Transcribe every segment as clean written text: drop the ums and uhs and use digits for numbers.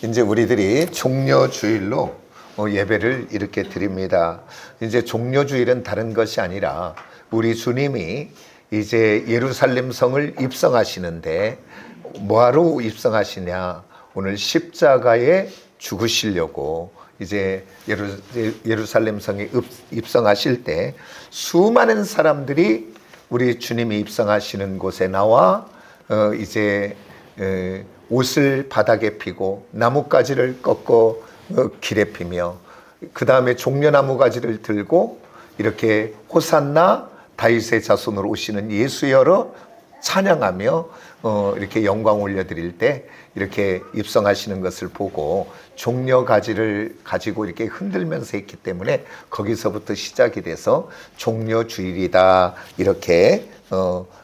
이제 우리들이 종려주일로 예배를 이렇게 드립니다. 이제 종려주일은 다른 것이 아니라 우리 주님이 이제 예루살렘 성을 입성하시는데 뭐하러 입성하시냐? 오늘 십자가에 죽으시려고 이제 예루살렘 성에 입성하실 때 수많은 사람들이 우리 주님이 입성하시는 곳에 나와 이제 옷을 바닥에 피고 나뭇가지를 꺾어 길에 피며 그 다음에 종려나무 가지를 들고 이렇게 호산나 다윗의 자손으로 오시는 예수여로 찬양하며 이렇게 영광 올려드릴 때 이렇게 입성하시는 것을 보고 종려 가지를 가지고 이렇게 흔들면서 했기 때문에 거기서부터 시작이 돼서 종려주일이다 이렇게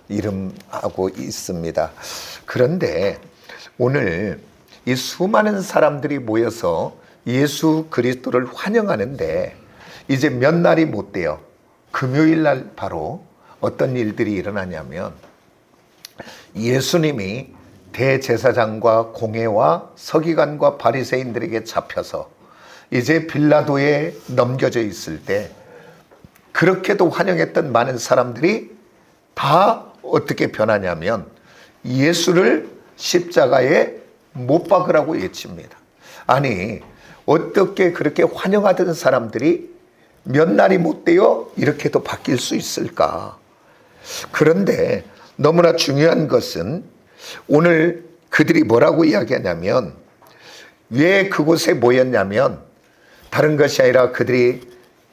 이름하고 있습니다. 그런데 오늘 이 수많은 사람들이 모여서 예수 그리스도를 환영하는데 이제 몇 날이 못 돼요. 금요일 날 바로 어떤 일들이 일어나냐면 예수님이 대제사장과 공회와 서기관과 바리새인들에게 잡혀서 이제 빌라도에 넘겨져 있을 때 그렇게도 환영했던 많은 사람들이 다 어떻게 변하냐면 예수를 십자가에 못 박으라고 외칩니다. 아니 어떻게 그렇게 환영하던 사람들이 몇 날이 못 되어 이렇게도 바뀔 수 있을까? 그런데 너무나 중요한 것은 오늘 그들이 뭐라고 이야기하냐면 왜 그곳에 모였냐면 다른 것이 아니라 그들이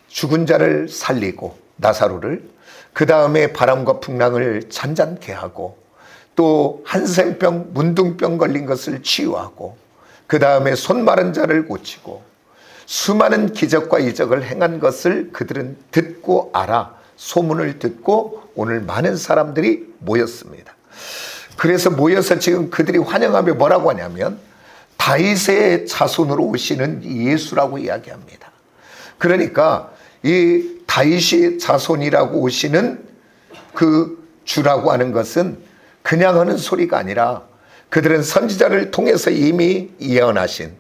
죽은 자를 살리고 나사로를 그 다음에 바람과 풍랑을 잔잔케 하고 또 한센병 문둥병 걸린 것을 치유하고 그 다음에 손 마른 자를 고치고 수많은 기적과 이적을 행한 것을 그들은 듣고 알아 소문을 듣고 오늘 많은 사람들이 모였습니다. 그래서 모여서 지금 그들이 환영하며 뭐라고 하냐면 다윗의 자손으로 오시는 예수라고 이야기합니다. 그러니까 이 다윗의 자손이라고 오시는 그 주라고 하는 것은 그냥 하는 소리가 아니라 그들은 선지자를 통해서 이미 예언하신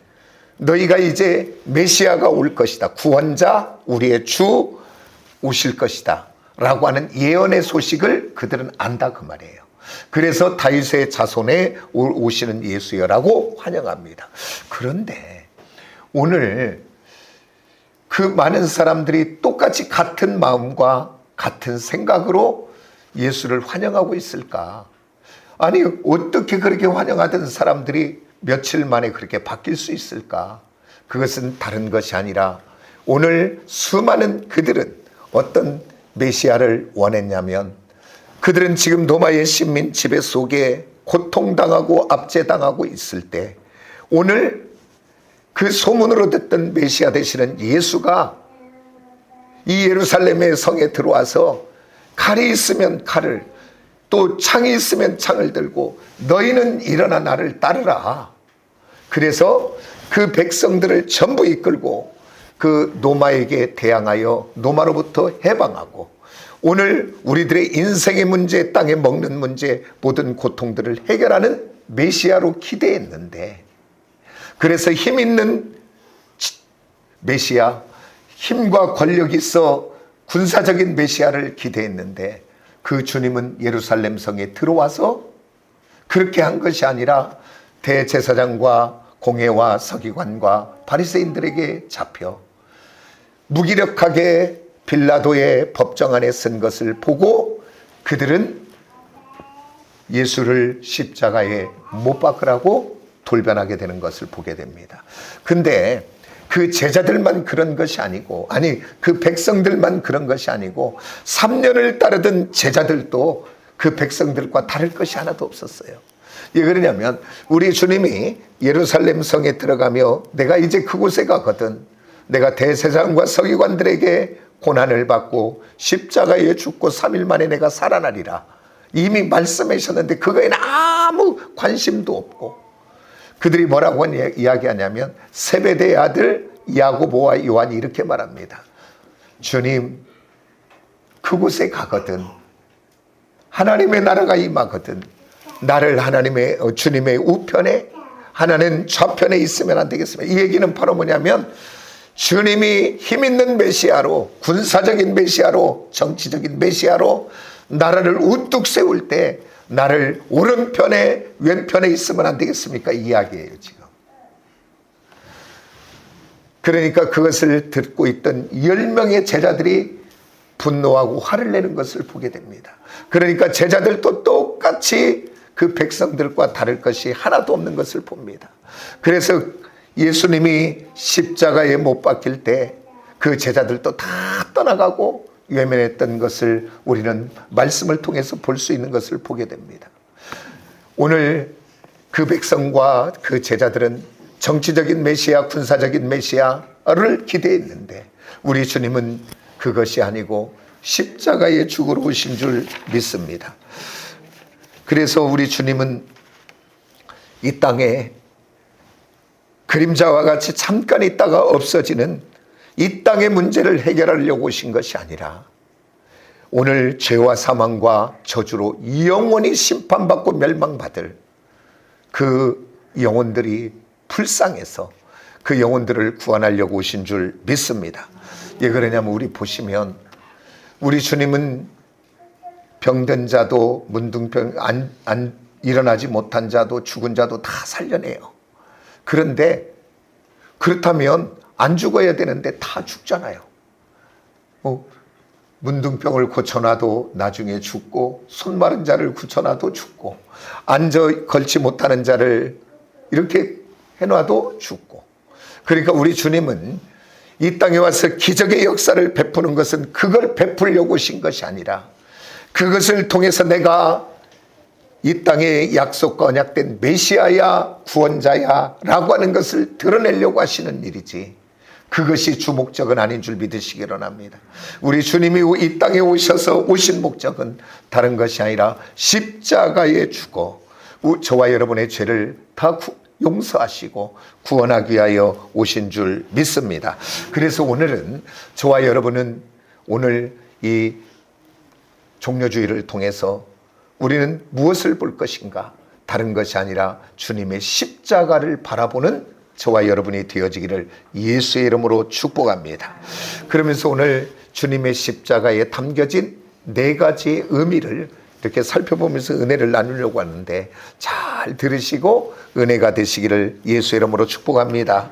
너희가 이제 메시아가 올 것이다. 구원자 우리의 주 오실 것이다 라고 하는 예언의 소식을 그들은 안다 그 말이에요. 그래서 다윗의 자손에 오시는 예수여라고 환영합니다. 그런데 오늘 그 많은 사람들이 똑같이 같은 마음과 같은 생각으로 예수를 환영하고 있을까? 아니 어떻게 그렇게 환영하던 사람들이 며칠 만에 그렇게 바뀔 수 있을까? 그것은 다른 것이 아니라 오늘 수많은 그들은 어떤 메시아를 원했냐면 그들은 지금 로마의 식민 지배 속에 고통당하고 압제당하고 있을 때 오늘 그 소문으로 듣던 메시아 되시는 예수가 이 예루살렘의 성에 들어와서 칼이 있으면 칼을 또 창이 있으면 창을 들고 너희는 일어나 나를 따르라. 그래서 그 백성들을 전부 이끌고 그 노마에게 대항하여 노마로부터 해방하고 오늘 우리들의 인생의 문제, 땅에 먹는 문제, 모든 고통들을 해결하는 메시아로 기대했는데 그래서 힘 있는 메시아, 힘과 권력이 있어 군사적인 메시아를 기대했는데 그 주님은 예루살렘 성에 들어와서 그렇게 한 것이 아니라 대제사장과 공회와 서기관과 바리새인들에게 잡혀 무기력하게 빌라도의 법정 안에 쓴 것을 보고 그들은 예수를 십자가에 못 박으라고 돌변하게 되는 것을 보게 됩니다. 근데 그 제자들만 그런 것이 아니고 아니 그 백성들만 그런 것이 아니고 3년을 따르던 제자들도 그 백성들과 다를 것이 하나도 없었어요. 왜 그러냐면 우리 주님이 예루살렘 성에 들어가며 내가 이제 그곳에 가거든 내가 대제사장과 서기관들에게 고난을 받고 십자가에 죽고 3일 만에 내가 살아나리라 이미 말씀하셨는데 그거에는 아무 관심도 없고 그들이 뭐라고 이야기하냐면 세베대의 아들 야고보와 요한이 이렇게 말합니다. 주님 그곳에 가거든 하나님의 나라가 임하거든 나를 하나님의 주님의 우편에 하나는 좌편에 있으면 안 되겠습니다. 이 얘기는 바로 뭐냐면 주님이 힘있는 메시아로, 군사적인 메시아로, 정치적인 메시아로 나라를 우뚝 세울 때 나를 오른편에 왼편에 있으면 안 되겠습니까? 이 이야기예요 지금. 그러니까 그것을 듣고 있던 10명의 제자들이 분노하고 화를 내는 것을 보게 됩니다. 그러니까 제자들도 똑같이 그 백성들과 다를 것이 하나도 없는 것을 봅니다. 그래서 예수님이 십자가에 못 박힐 때 그 제자들도 다 떠나가고 외면했던 것을 우리는 말씀을 통해서 볼 수 있는 것을 보게 됩니다. 오늘 그 백성과 그 제자들은 정치적인 메시아, 군사적인 메시아를 기대했는데 우리 주님은 그것이 아니고 십자가에 죽으러 오신 줄 믿습니다. 그래서 우리 주님은 이 땅에 그림자와 같이 잠깐 있다가 없어지는 이 땅의 문제를 해결하려고 오신 것이 아니라 오늘 죄와 사망과 저주로 영원히 심판받고 멸망받을 그 영혼들이 불쌍해서 그 영혼들을 구원하려고 오신 줄 믿습니다. 왜 그러냐면 우리 보시면 우리 주님은 병든 자도 문둥병 안 일어나지 못한 자도 죽은 자도 다 살려내요. 그런데 그렇다면 안 죽어야 되는데 다 죽잖아요. 문둥병을 고쳐놔도 나중에 죽고 손 마른 자를 고쳐놔도 죽고 앉아 걸지 못하는 자를 이렇게 해놔도 죽고. 그러니까 우리 주님은 이 땅에 와서 기적의 역사를 베푸는 것은 그걸 베풀려고 오신 것이 아니라 그것을 통해서 내가 이 땅에 약속과 언약된 메시아야 구원자야 라고 하는 것을 드러내려고 하시는 일이지 그것이 주 목적은 아닌 줄 믿으시기 바랍니다. 우리 주님이 이 땅에 오셔서 오신 목적은 다른 것이 아니라 십자가에 죽어 저와 여러분의 죄를 다 용서하시고 구원하기 위하여 오신 줄 믿습니다. 그래서 오늘은 저와 여러분은 오늘 이 종려주의를 통해서 우리는 무엇을 볼 것인가? 다른 것이 아니라 주님의 십자가를 바라보는 저와 여러분이 되어지기를 예수의 이름으로 축복합니다. 그러면서 오늘 주님의 십자가에 담겨진 4가지의 의미를 이렇게 살펴보면서 은혜를 나누려고 하는데 잘 들으시고 은혜가 되시기를 예수의 이름으로 축복합니다.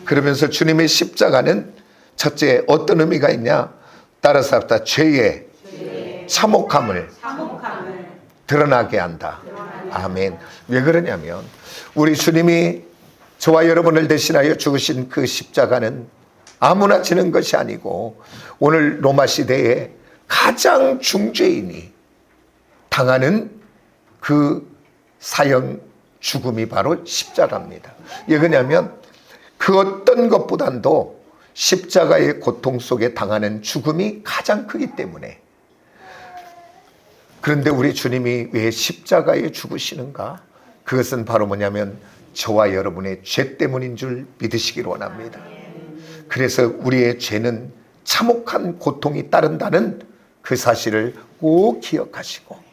그러면서 주님의 십자가는 첫째 어떤 의미가 있냐? 따라서 합시다. 죄의 참혹함을 드러나게 한다. 아멘. 왜 그러냐면 우리 주님이 저와 여러분을 대신하여 죽으신 그 십자가는 아무나 지는 것이 아니고 오늘 로마 시대에 가장 중죄인이 당하는 그 사형 죽음이 바로 십자가입니다. 왜 그러냐면 그 어떤 것보다도 십자가의 고통 속에 당하는 죽음이 가장 크기 때문에. 그런데 우리 주님이 왜 십자가에 죽으시는가? 그것은 바로 뭐냐면 저와 여러분의 죄 때문인 줄 믿으시기를 원합니다. 그래서 우리의 죄는 참혹한 고통이 따른다는 그 사실을 꼭 기억하시고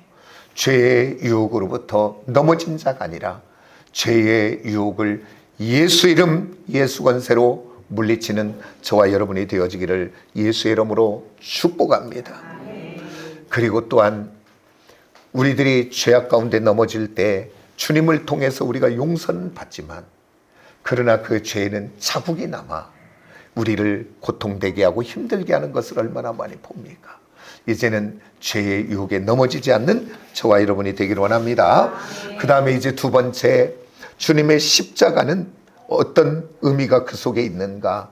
죄의 유혹으로부터 넘어진 자가 아니라 죄의 유혹을 예수 이름 예수 권세로 물리치는 저와 여러분이 되어지기를 예수의 이름으로 축복합니다. 그리고 또한 우리들이 죄악 가운데 넘어질 때 주님을 통해서 우리가 용서는 받지만 그러나 그 죄에는 자국이 남아 우리를 고통되게 하고 힘들게 하는 것을 얼마나 많이 봅니까? 이제는 죄의 유혹에 넘어지지 않는 저와 여러분이 되기를 원합니다. 그 다음에 이제 두 번째, 주님의 십자가는 어떤 의미가 그 속에 있는가?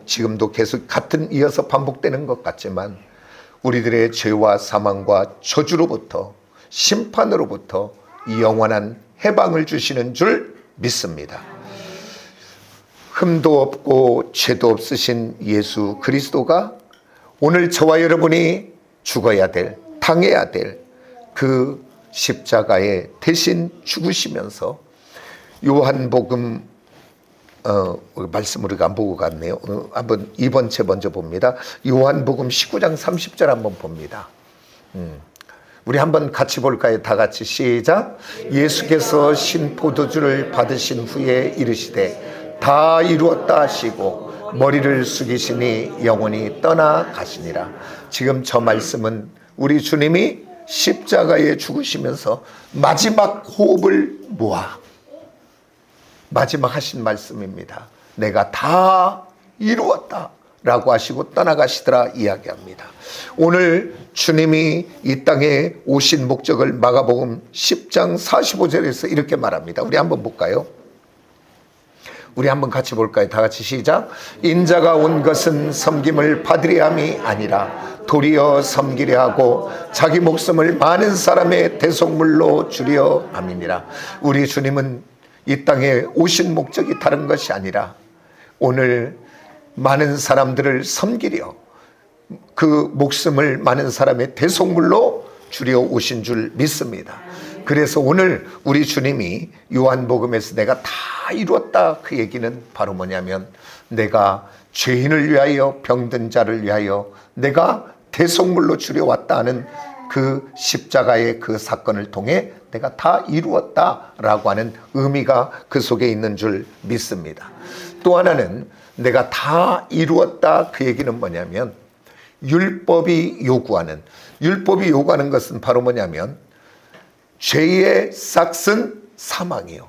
지금도 계속 같은 이어서 반복되는 것 같지만 우리들의 죄와 사망과 저주로부터 심판으로부터 영원한 해방을 주시는 줄 믿습니다. 흠도 없고 죄도 없으신 예수 그리스도가 오늘 저와 여러분이 죽어야 될, 당해야 될 그 십자가에 대신 죽으시면서 요한복음 말씀 우리가 안 보고 갔네요. 한번 2번째 먼저 봅니다. 요한복음 19장 30절 한번 봅니다. 우리 한번 같이 볼까요? 다 같이 시작. 예수께서 신포도주를 받으신 후에 이르시되 다 이루었다 하시고 머리를 숙이시니 영혼이 떠나가시니라. 지금 저 말씀은 우리 주님이 십자가에 죽으시면서 마지막 호흡을 모아 마지막 하신 말씀입니다. 내가 다 이루었다 라고 하시고 떠나가시더라 이야기합니다. 오늘 주님이 이 땅에 오신 목적을 마가복음 10장 45절에서 이렇게 말합니다. 우리 한번 볼까요? 우리 한번 같이 볼까요? 다 같이 시작. 인자가 온 것은 섬김을 받으려 함이 아니라 도리어 섬기려 하고 자기 목숨을 많은 사람의 대속물로 주려 함이니라. 우리 주님은 이 땅에 오신 목적이 다른 것이 아니라 오늘 많은 사람들을 섬기려 그 목숨을 많은 사람의 대속물로 주려 오신 줄 믿습니다. 그래서 오늘 우리 주님이 요한복음에서 내가 다 이루었다 그 얘기는 바로 뭐냐면 내가 죄인을 위하여 병든 자를 위하여 내가 대속물로 주려 왔다 하는 그 십자가의 그 사건을 통해 내가 다 이루었다라고 하는 의미가 그 속에 있는 줄 믿습니다. 또 하나는 내가 다 이루었다 그 얘기는 뭐냐면 율법이 요구하는 것은 바로 뭐냐면 죄의 삭은 사망이요.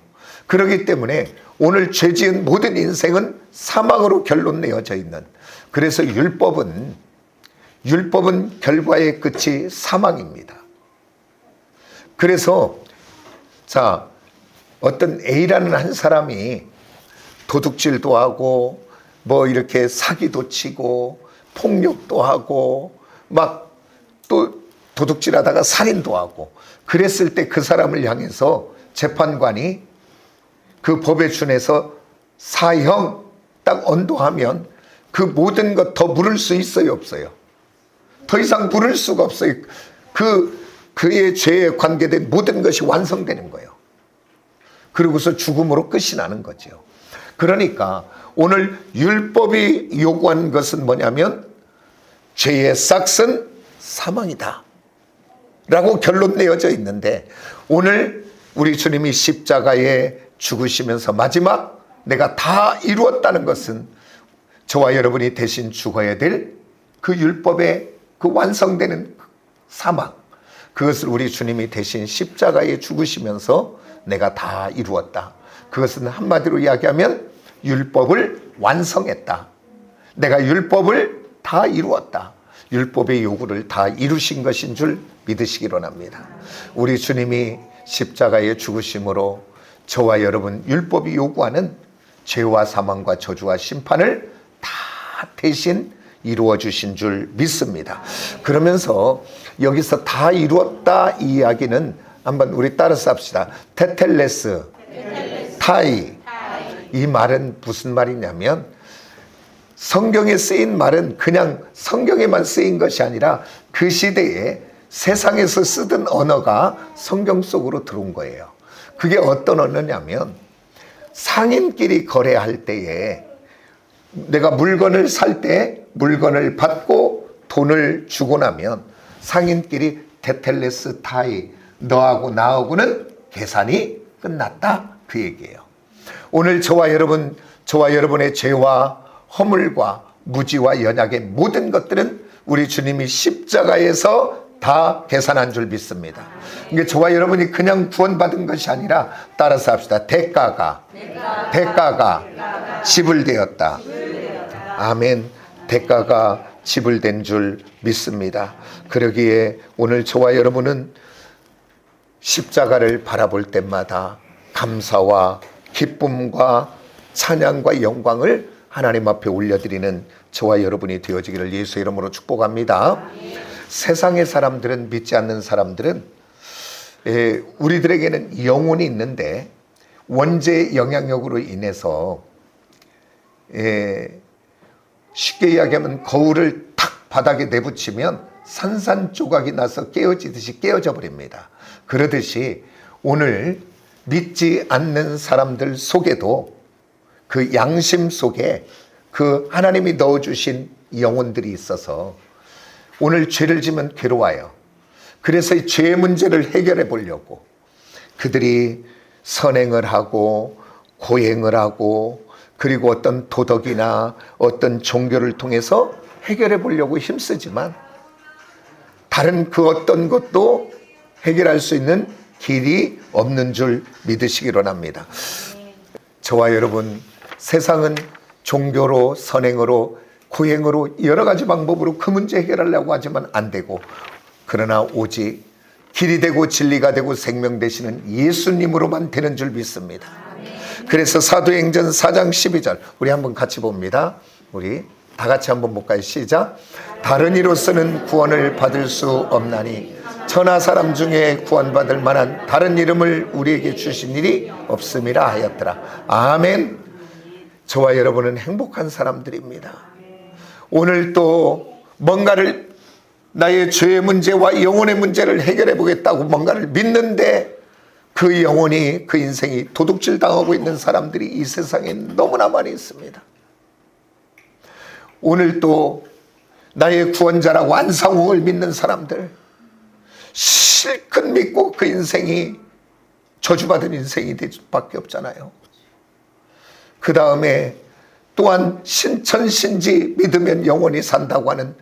그렇기 때문에 오늘 죄 지은 모든 인생은 사망으로 결론 내어져 있는, 그래서 율법은 결과의 끝이 사망입니다. 그래서 자, 어떤 A라는 한 사람이 도둑질도 하고 뭐 이렇게 사기도 치고 폭력도 하고 막 또 도둑질하다가 살인도 하고 그랬을 때 그 사람을 향해서 재판관이 그 법에 준해서 사형 딱 언도하면 그 모든 것 더 물을 수 있어요, 없어요? 더 이상 물을 수가 없어요. 그의 죄에 관계된 모든 것이 완성되는 거예요. 그러고서 죽음으로 끝이 나는 거죠. 그러니까 오늘 율법이 요구한 것은 뭐냐면 죄의 삭은 사망이다 라고 결론 내어져 있는데, 오늘 우리 주님이 십자가에 죽으시면서 마지막 내가 다 이루었다는 것은 저와 여러분이 대신 죽어야 될 그 율법의 그 완성되는 사망, 그것을 우리 주님이 대신 십자가에 죽으시면서 내가 다 이루었다. 그것은 한마디로 이야기하면 율법을 완성했다. 내가 율법을 다 이루었다. 율법의 요구를 다 이루신 것인 줄 믿으시기 원합니다. 우리 주님이 십자가에 죽으심으로 저와 여러분 율법이 요구하는 죄와 사망과 저주와 심판을 다 대신 이루어 주신 줄 믿습니다. 그러면서 여기서 다 이루었다 이 이야기는 한번 우리 따라서 합시다. 테텔레스, 타이. 이 말은 무슨 말이냐면 성경에 쓰인 말은 그냥 성경에만 쓰인 것이 아니라 그 시대에 세상에서 쓰던 언어가 성경 속으로 들어온 거예요. 그게 어떤 언어냐면 상인끼리 거래할 때에 내가 물건을 살 때 물건을 받고 돈을 주고 나면 상인끼리 테텔레스 타이, 너하고 나하고는 계산이 끝났다 그 얘기예요. 오늘 저와 여러분의 죄와 허물과 무지와 연약의 모든 것들은 우리 주님이 십자가에서 다 계산한 줄 믿습니다. 이게 저와 여러분이 그냥 구원받은 것이 아니라 따라서 합시다. 대가가 지불되었다. 아멘. 대가가 지불된 줄 믿습니다. 그러기에 오늘 저와 여러분은 십자가를 바라볼 때마다 감사와 기쁨과 찬양과 영광을 하나님 앞에 올려드리는 저와 여러분이 되어지기를 예수의 이름으로 축복합니다. 세상의 사람들은, 믿지 않는 사람들은 우리들에게는 영혼이 있는데 원죄의 영향력으로 인해서 쉽게 이야기하면 거울을 탁 바닥에 내붙이면 산산조각이 나서 깨어지듯이 깨어져 버립니다. 그러듯이 오늘 믿지 않는 사람들 속에도 그 양심 속에 그 하나님이 넣어주신 영혼들이 있어서 오늘 죄를 지면 괴로워요. 그래서 이 죄의 문제를 해결해 보려고 그들이 선행을 하고 고행을 하고 그리고 어떤 도덕이나 어떤 종교를 통해서 해결해 보려고 힘쓰지만 다른 그 어떤 것도 해결할 수 있는 길이 없는 줄 믿으시기 원합니다. 저와 여러분, 세상은 종교로, 선행으로, 고행으로 여러 가지 방법으로 그 문제 해결하려고 하지만 안 되고, 그러나 오직 길이 되고 진리가 되고 생명 되시는 예수님으로만 되는 줄 믿습니다. 그래서 사도행전 4장 12절 우리 한번 같이 봅니다. 우리 다 같이 한번 볼까요? 시작. 다른 이로서는 구원을 받을 수 없나니 천하 사람 중에 구원받을 만한 다른 이름을 우리에게 주신 일이 없음이라 하였더라. 아멘. 저와 여러분은 행복한 사람들입니다. 오늘 또 뭔가를 나의 죄의 문제와 영혼의 문제를 해결해 보겠다고 뭔가를 믿는데 그 영혼이, 그 인생이 도둑질 당하고 있는 사람들이 이 세상에 너무나 많이 있습니다. 오늘 또 나의 구원자라고 안상홍을 믿는 사람들, 실컷 믿고 그 인생이 저주받은 인생이 될 수밖에 없잖아요. 그 다음에 또한 신천신지 믿으면 영원히 산다고 하는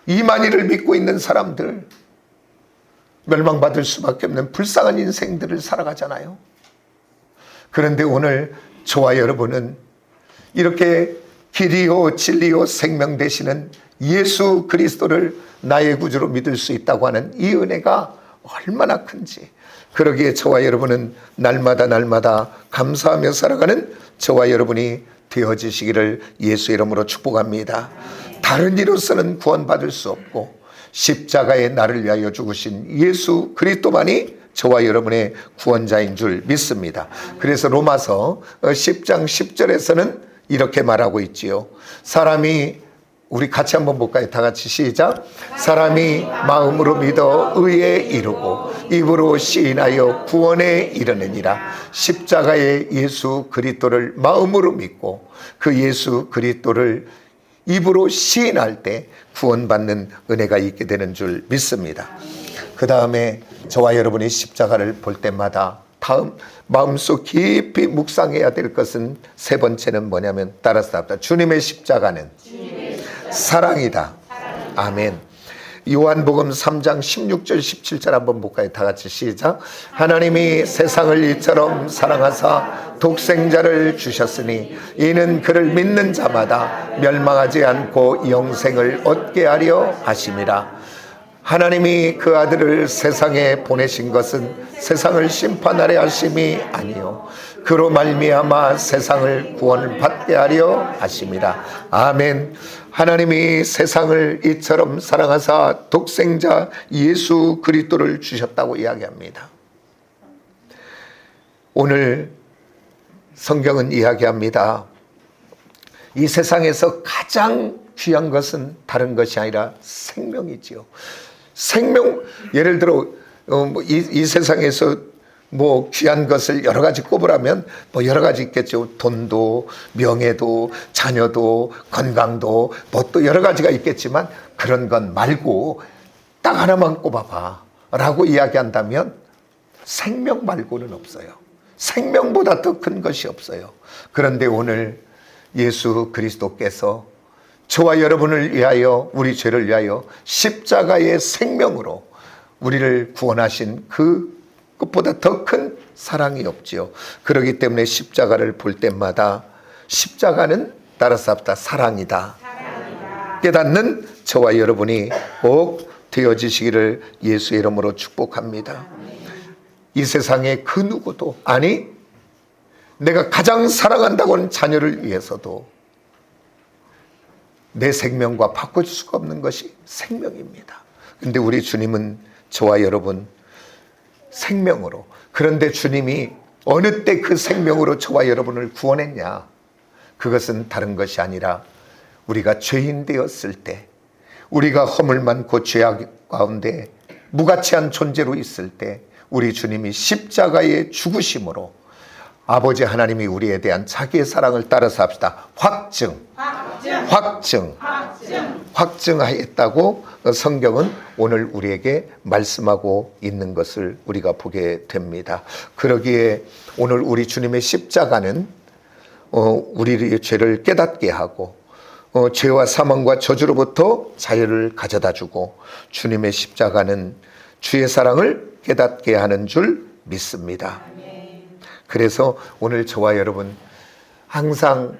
이만희를 믿고 있는 사람들, 멸망받을 수밖에 없는 불쌍한 인생들을 살아가잖아요. 그런데 오늘 저와 여러분은 이렇게 길이요 진리요 생명 되시는 예수 그리스도를 나의 구주로 믿을 수 있다고 하는 이 은혜가 얼마나 큰지, 그러기에 저와 여러분은 날마다 감사하며 살아가는 저와 여러분이 되어지시기를 예수 이름으로 축복합니다. 다른 이로서는 구원받을 수 없고 십자가에 나를 위하여 죽으신 예수 그리스도만이 저와 여러분의 구원자인 줄 믿습니다. 그래서 로마서 10장 10절에서는 이렇게 말하고 있지요. 사람이, 우리 같이 한번 볼까요? 다 같이 시작. 사람이 마음으로 믿어 의에 이르고 입으로 시인하여 구원에 이르느니라. 십자가의 예수 그리스도를 마음으로 믿고 그 예수 그리스도를 입으로 시인할 때 구원받는 은혜가 있게 되는 줄 믿습니다. 그 다음에 저와 여러분이 십자가를 볼 때마다 마음속 깊이 묵상해야 될 것은 세 번째는 뭐냐면 따라서 합니다. 주님의 십자가는 사랑이다. 아멘. 요한복음 3장 16절 17절 한번 볼까요? 다 같이 시작. 하나님이 세상을 이처럼 사랑하사 독생자를 주셨으니 이는 그를 믿는 자마다 멸망하지 않고 영생을 얻게 하려 하심이라. 하나님이 그 아들을 세상에 보내신 것은 세상을 심판하려 하심이 아니요 그로 말미암아 세상을 구원을 받게 하려 하심이라. 아멘. 하나님이 세상을 이처럼 사랑하사 독생자 예수 그리스도를 주셨다고 이야기합니다. 오늘 성경은 이야기합니다. 이 세상에서 가장 귀한 것은 다른 것이 아니라 생명이지요. 생명, 예를 들어 이 세상에서 뭐 귀한 것을 여러 가지 꼽으라면 뭐 여러 가지 있겠죠. 돈도, 명예도, 자녀도, 건강도, 뭐 또 여러 가지가 있겠지만 그런 건 말고 딱 하나만 꼽아봐 라고 이야기한다면 생명 말고는 없어요. 생명보다 더 큰 것이 없어요. 그런데 오늘 예수 그리스도께서 저와 여러분을 위하여, 우리 죄를 위하여 십자가의 생명으로 우리를 구원하신 그 그것보다 더 큰 사랑이 없지요. 그렇기 때문에 십자가를 볼 때마다 십자가는 따라서 합시다. 사랑이다. 깨닫는 저와 여러분이 꼭 되어지시기를 예수 이름으로 축복합니다. 이 세상에 그 누구도, 아니 내가 가장 사랑한다고 하는 자녀를 위해서도 내 생명과 바꿀 수가 없는 것이 생명입니다. 근데 우리 주님은 저와 여러분 생명으로, 그런데 주님이 어느 때 그 생명으로 저와 여러분을 구원했냐? 그것은 다른 것이 아니라 우리가 죄인 되었을 때, 우리가 허물 많고 죄악 가운데 무가치한 존재로 있을 때 우리 주님이 십자가의 죽으심으로 아버지 하나님이 우리에 대한 자기의 사랑을 따라서 합시다. 확증. 확증하였다고 성경은 오늘 우리에게 말씀하고 있는 것을 우리가 보게 됩니다. 그러기에 오늘 우리 주님의 십자가는 우리의 죄를 깨닫게 하고 죄와 사망과 저주로부터 자유를 가져다 주고, 주님의 십자가는 주의 사랑을 깨닫게 하는 줄 믿습니다. 그래서 오늘 저와 여러분 항상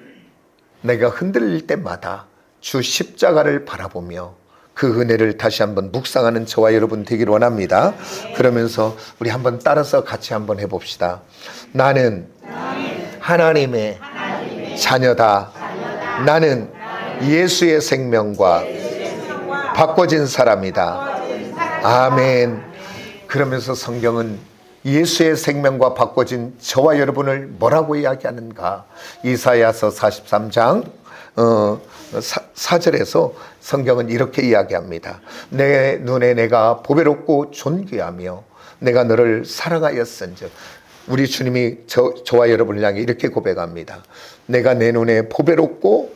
내가 흔들릴 때마다 주 십자가를 바라보며 그 은혜를 다시 한번 묵상하는 저와 여러분 되기를 원합니다. 그러면서 우리 한번 따라서 같이 한번 해봅시다. 나는 하나님의 자녀다. 나는 예수의 생명과 바꿔진 사람이다. 아멘. 그러면서 성경은 예수의 생명과 바꿔진 저와 여러분을 뭐라고 이야기하는가? 이사야서 43장 4절에서 성경은 이렇게 이야기합니다. 내 눈에 내가 보배롭고 존귀하며 내가 너를 사랑하였은즉. 우리 주님이 저와 여러분을 향해 이렇게 고백합니다. 내가 내 눈에 보배롭고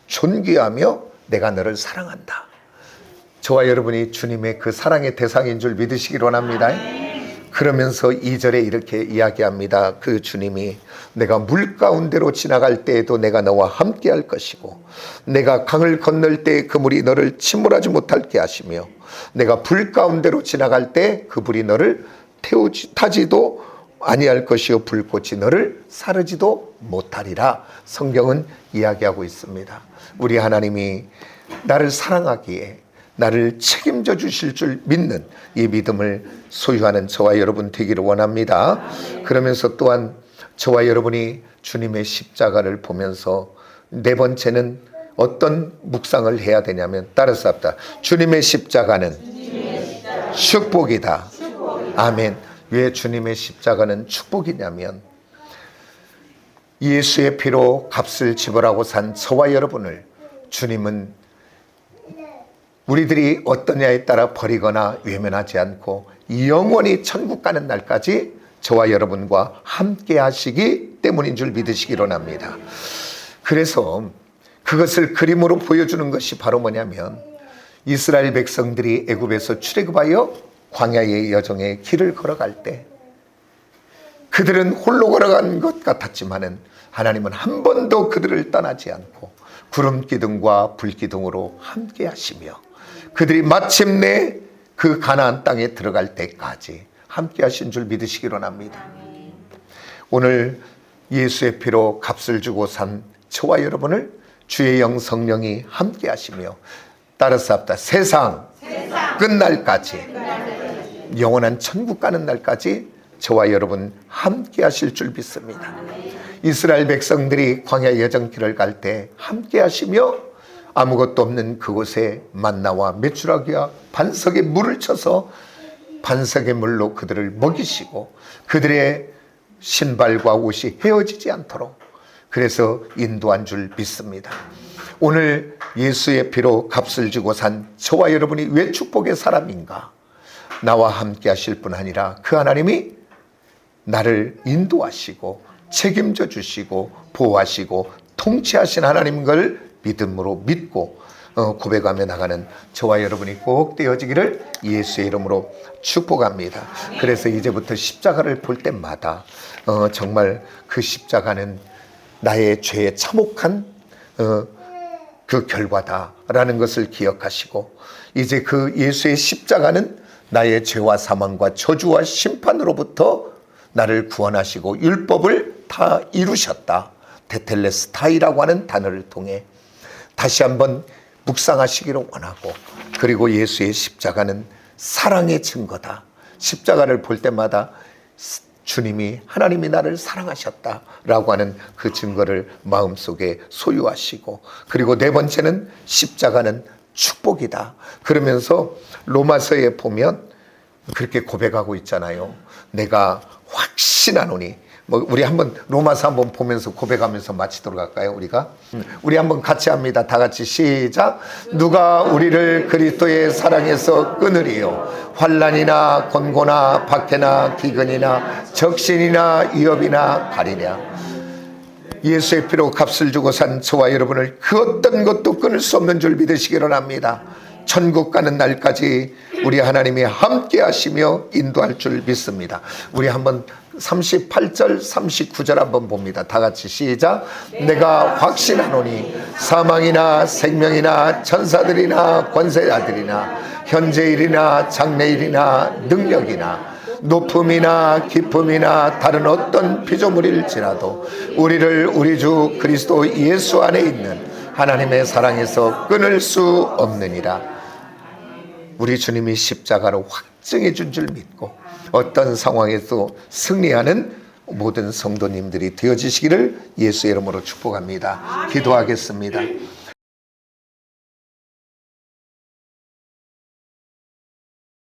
존귀하며 내가 너를 사랑한다. 저와 여러분이 주님의 그 사랑의 대상인 줄 믿으시기 원합니다. 그러면서 2절에 이렇게 이야기합니다. 그 주님이 내가 물 가운데로 지나갈 때에도 내가 너와 함께 할 것이고, 내가 강을 건널 때 그 물이 너를 침몰하지 못하게 하시며, 내가 불 가운데로 지나갈 때 그 불이 너를 타지도 아니할 것이요 불꽃이 너를 사르지도 못하리라. 성경은 이야기하고 있습니다. 우리 하나님이 나를 사랑하기에 나를 책임져 주실 줄 믿는 이 믿음을 소유하는 저와 여러분 되기를 원합니다. 그러면서 또한 저와 여러분이 주님의 십자가를 보면서 네 번째는 어떤 묵상을 해야 되냐면, 따라서 합니다. 주님의 십자가는 축복이다. 아멘. 왜 주님의 십자가는 축복이냐면, 예수의 피로 값을 지불하고 산 저와 여러분을 주님은 우리들이 어떠냐에 따라 버리거나 외면하지 않고 영원히 천국 가는 날까지 저와 여러분과 함께 하시기 때문인 줄 믿으시기 원합니다. 그래서 그것을 그림으로 보여주는 것이 바로 뭐냐면, 이스라엘 백성들이 애굽에서 출애굽하여 광야의 여정의 길을 걸어갈 때 그들은 홀로 걸어간 것 같았지만은 하나님은 한 번도 그들을 떠나지 않고 구름 기둥과 불 기둥으로 함께 하시며, 그들이 마침내 그 가나안 땅에 들어갈 때까지 함께 하신 줄 믿으시기 원합니다. 오늘 예수의 피로 값을 주고 산 저와 여러분을 주의 영 성령이 함께 하시며, 따라서 합니다. 세상 끝날까지, 영원한 천국 가는 날까지 저와 여러분 함께 하실 줄 믿습니다. 이스라엘 백성들이 광야 여정길을 갈 때 함께 하시며, 아무것도 없는 그곳에 만나와 메추라기와 반석에 물을 쳐서 반석의 물로 그들을 먹이시고, 그들의 신발과 옷이 헤어지지 않도록 그래서 인도한 줄 믿습니다. 오늘 예수의 피로 값을 주고 산 저와 여러분이 왜 축복의 사람인가? 나와 함께 하실 뿐 아니라 그 하나님이 나를 인도하시고 책임져 주시고 보호하시고 통치하신 하나님인 걸 믿음으로 믿고 고백하며 나가는 저와 여러분이 꼭 되어지기를 예수의 이름으로 축복합니다. 그래서 이제부터 십자가를 볼 때마다 정말 그 십자가는 나의 죄의 참혹한 그 결과다라는 것을 기억하시고, 이제 그 예수의 십자가는 나의 죄와 사망과 저주와 심판으로부터 나를 구원하시고 율법을 다 이루셨다. 테텔레스타이라고 하는 단어를 통해 다시 한번 묵상하시기를 원하고, 그리고 예수의 십자가는 사랑의 증거다. 십자가를 볼 때마다 주님이, 하나님이 나를 사랑하셨다라고 하는 그 증거를 마음속에 소유하시고, 그리고 네 번째는 십자가는 축복이다. 그러면서 로마서에 보면 그렇게 고백하고 있잖아요. 내가 확신하노니. 우리 한번 로마서 한번 보면서 고백하면서 마치도록 할까요? 우리 한번 같이 합니다. 다 같이 시작. 누가 우리를 그리스도의 사랑에서 끊으리요? 환난이나 곤고나 박해나 기근이나 적신이나 위협이나 가리냐? 예수의 피로 값을 주고 산 저와 여러분을 그 어떤 것도 끊을 수 없는 줄 믿으시기 바랍니다. 천국 가는 날까지 우리 하나님이 함께 하시며 인도할 줄 믿습니다. 우리 한번 38절 39절 한번 봅니다. 다 같이 시작. 내가 확신하노니 사망이나 생명이나 천사들이나 권세자들이나 현재일이나 장래일이나 능력이나 높음이나 깊음이나 다른 어떤 피조물일지라도 우리를 우리 주 그리스도 예수 안에 있는 하나님의 사랑에서 끊을 수 없느니라. 우리 주님이 십자가로 확증해 준 줄 믿고 어떤 상황에서 승리하는 모든 성도님들이 되어지시기를 예수의 이름으로 축복합니다. 기도하겠습니다.